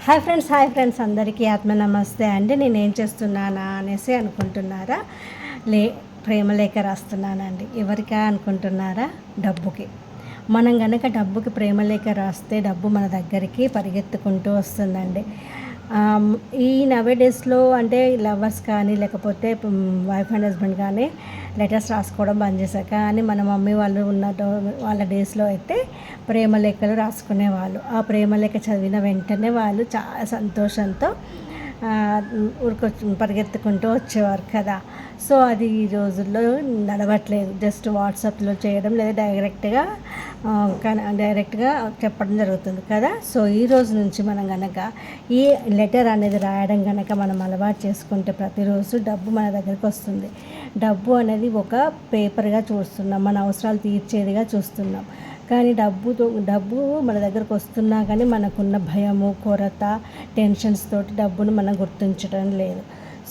Hi friends అందరికీ ఆత్మ నమస్తే అండి. నేను ఏం చేస్తున్నానా అనేసి అనుకుంటున్నారా? ప్రేమలేఖ రాస్తున్నానండి. ఎవరికా అనుకుంటున్నారా? డబ్బుకి. మనం గనక డబ్బుకి ప్రేమలేఖ రాస్తే డబ్బు మన దగ్గరికి పరిగెత్తుకుంటూ వస్తుందండి. ఈ నవేడేస్లో అంటే లవర్స్ కానీ లేకపోతే వైఫ్ అండ్ హస్బెండ్ కానీ లెటర్స్ రాసుకోవడం బంద్ చేశారు. కానీ మన మమ్మీ వాళ్ళు వాళ్ళ డేస్లో అయితే ప్రేమలేఖలు రాసుకునేవాళ్ళు. ఆ ప్రేమలేఖ చదివిన వెంటనే వాళ్ళు చాలా సంతోషంతో పరిగెత్తుకుంటూ వచ్చేవారు కదా. సో అది ఈ రోజుల్లో నడవట్లేదు. జస్ట్ వాట్సాప్లో చేయడం లేదా డైరెక్ట్గా చెప్పడం జరుగుతుంది కదా. సో ఈ రోజు నుంచి మనం కనుక ఈ లెటర్ అనేది రాయడం కనుక మనం అలవాటు చేసుకుంటే ప్రతిరోజు డబ్బు మన దగ్గరికి వస్తుంది. డబ్బు అనేది ఒక పేపర్గా చూస్తున్నాం, మన అవసరాలు తీర్చేదిగా చూస్తున్నాం. కానీ డబ్బు మన దగ్గరకు వస్తున్నా కానీ మనకున్న భయము, కొరత, టెన్షన్స్ తోటి డబ్బును మనం గుర్తించడం లేదు.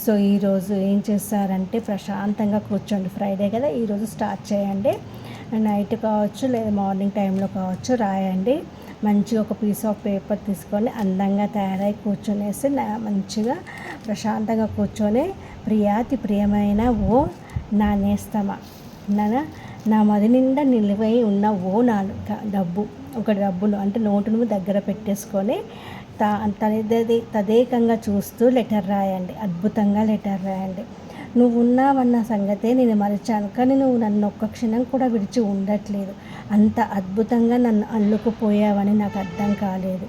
సో ఈరోజు ఏం చేస్తారంటే ప్రశాంతంగా కూర్చోండి. ఫ్రైడే కదా, ఈరోజు స్టార్ట్ చేయండి. నైట్ కావచ్చు లేదా మార్నింగ్ టైంలో కావచ్చు రాయండి. మంచిగా ఒక పీస్ ఆఫ్ పేపర్ తీసుకొని అందంగా తయారై కూర్చొనేసి మంచిగా ప్రశాంతంగా కూర్చొని, ప్రియమైన ఓ నా నేస్తమా, నా మది నిండా నిలువై ఉన్న ఓ నా డబ్బును అంటే నోటును దగ్గర పెట్టేసుకొని తదేకంగా చూస్తూ లెటర్ రాయండి. అద్భుతంగా లెటర్ రాయండి. నువ్వు ఉన్నావన్న సంగతే నేను మరిచాను, కానీ నువ్వు నన్ను ఒక్క క్షణం కూడా విడిచి ఉండట్లేదు. అంత అద్భుతంగా నన్ను అల్లుకుపోయావని నాకు అర్థం కాలేదు.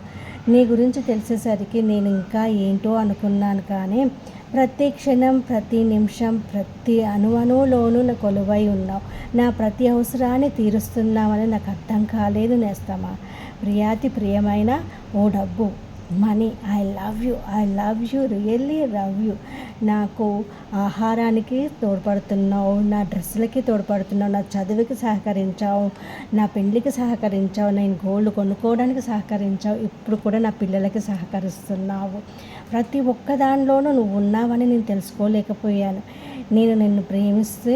నీ గురించి తెలిసేసరికి నేను ఇంకా ఏంటో అనుకున్నాను, కానీ ప్రతి క్షణం, ప్రతి నిమిషం, ప్రతి అణువులోనూ నా కొలువై ఉన్నావు. నా ప్రతి అవసరాన్ని తీరుస్తున్నావని నాకు అర్థం కాలేదు నేస్తమా. ప్రియమైన ఓ డబ్బు, money, I love you, really love you. నాకు ఆహారానికి తోడ్పడుతున్నావు, నా డ్రెస్సులకి తోడ్పడుతున్నావు, నా చదువుకి సహకరించావు, నా పెళ్ళికి సహకరించావు, నేను గోల్డ్ కొనుక్కోవడానికి సహకరించావు, ఇప్పుడు కూడా నా పిల్లలకి సహకరిస్తున్నావు. ప్రతి ఒక్క దానిలోనూ నువ్వు ఉన్నావని నేను తెలుసుకోలేకపోయాను. నేను నిన్ను ప్రేమిస్తే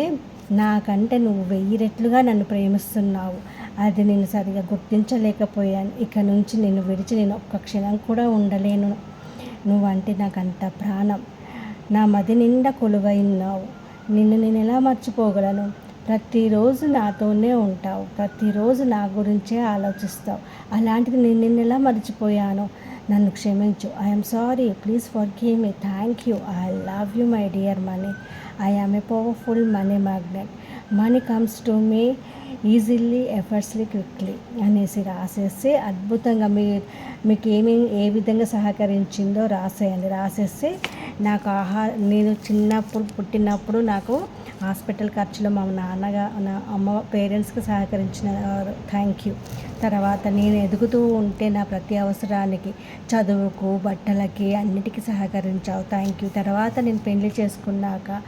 నాకంటే నువ్వు 1000 రెట్లుగా నన్ను ప్రేమిస్తున్నావు. అది నేను సరిగా గుర్తించలేకపోయాను. ఇక నుంచి నిన్ను విడిచి నేను ఒక్క క్షణం కూడా ఉండలేను. నువ్వంటే నాకు అంత ప్రాణం. నా మది నిండా కొలువై ఉన్నావు. నిన్ను నేను ఎలా మర్చిపోగలను? ప్రతిరోజు నాతోనే ఉంటావు, ప్రతిరోజు నా గురించే ఆలోచిస్తావు. అలాంటిది నేను నిన్ను ఎలా మర్చిపోయాను? నన్ను క్షమించు. I'm sorry, please forgive me. Thank you. I love you my dear money. I am a powerful money magnet. Money comes to me easily, effortlessly, quickly అనేసి రాసేసి అద్భుతంగా మీకు ఏ విధంగా సహకరించిందో రాసేసి నాకు నేను పుట్టినప్పుడు నాకు హాస్పిటల్ ఖర్చులో మా నా పేరెంట్స్కి సహకరించిన థ్యాంక్ యూ. తర్వాత నేను ఎదుగుతూ ఉంటే నా ప్రతి అవసరానికి, చదువుకు, బట్టలకి, అన్నిటికీ సహకరించావు, థ్యాంక్ యూ. తర్వాత నేను పెళ్లి చేసుకున్నాక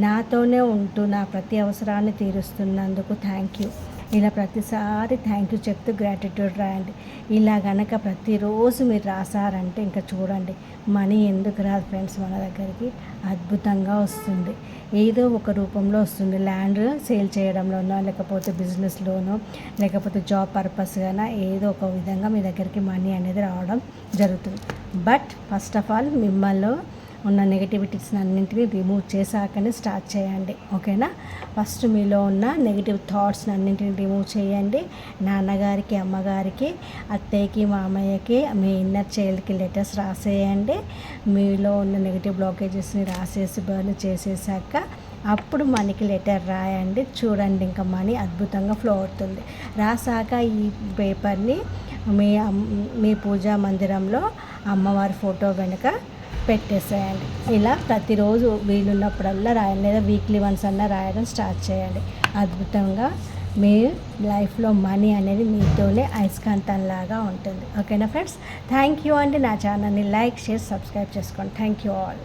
నాతోనే ఉంటూ నా ప్రతి అవసరాన్ని తీరుస్తున్నందుకు థ్యాంక్ యూ. ఇలా ప్రతిసారి థ్యాంక్ యూ చెప్తూ గ్రాటిట్యూడ్ రాయండి. ఇలా గనక ప్రతిరోజు మీరు రాసారంటే ఇంకా చూడండి, మనీ ఎందుకు రాదు ఫ్రెండ్స్, మన దగ్గరికి అద్భుతంగా వస్తుంది. ఏదో ఒక రూపంలో వస్తుంది. ల్యాండ్ సేల్ చేయడంలోనో, లేకపోతే బిజినెస్లోనో, లేకపోతే జాబ్ పర్పస్గానో ఏదో ఒక విధంగా మీ దగ్గరికి మనీ అనేది రావడం జరుగుతుంది. బట్ ఫస్ట్ ఆఫ్ ఆల్ మిమ్మల్ని ఉన్న నెగిటివిటీస్ అన్నింటినీ రిమూవ్ చేశాకనే స్టార్ట్ చేయండి. ఓకేనా? ఫస్ట్ మీలో ఉన్న నెగిటివ్ థాట్స్ అన్నింటినీ రిమూవ్ చేయండి. నాన్నగారికి, అమ్మగారికి, అత్తయ్యకి, మామయ్యకి, మీ ఇన్నర్ చైల్డ్కి లెటర్స్ రాసేయండి. మీలో ఉన్న నెగిటివ్ బ్లాకేజెస్ని రాసేసి బర్న్ చేసేసాక అప్పుడు మనకి లెటర్ రాయండి. చూడండి, ఇంకా మనీ అద్భుతంగా ఫ్లో అవుతుంది. రాసాక ఈ పేపర్ని మీ పూజా మందిరంలో అమ్మవారి ఫోటో వెనుక పెట్టేసేయండి. ఇలా ప్రతిరోజు వీలున్నప్పుడల్లా రాయండి, లేదా వీక్లీ వన్స్ అన్నా రాయడం స్టార్ట్ చేయండి. అద్భుతంగా మీ లైఫ్లో మనీ అనేది మీతోనే అయస్కాంతంలాగా ఉంటుంది. ఓకేనా ఫ్రెండ్స్? థ్యాంక్ యూ అండి. నా ఛానల్ని లైక్, షేర్, సబ్స్క్రైబ్ చేసుకోండి. Thank you all.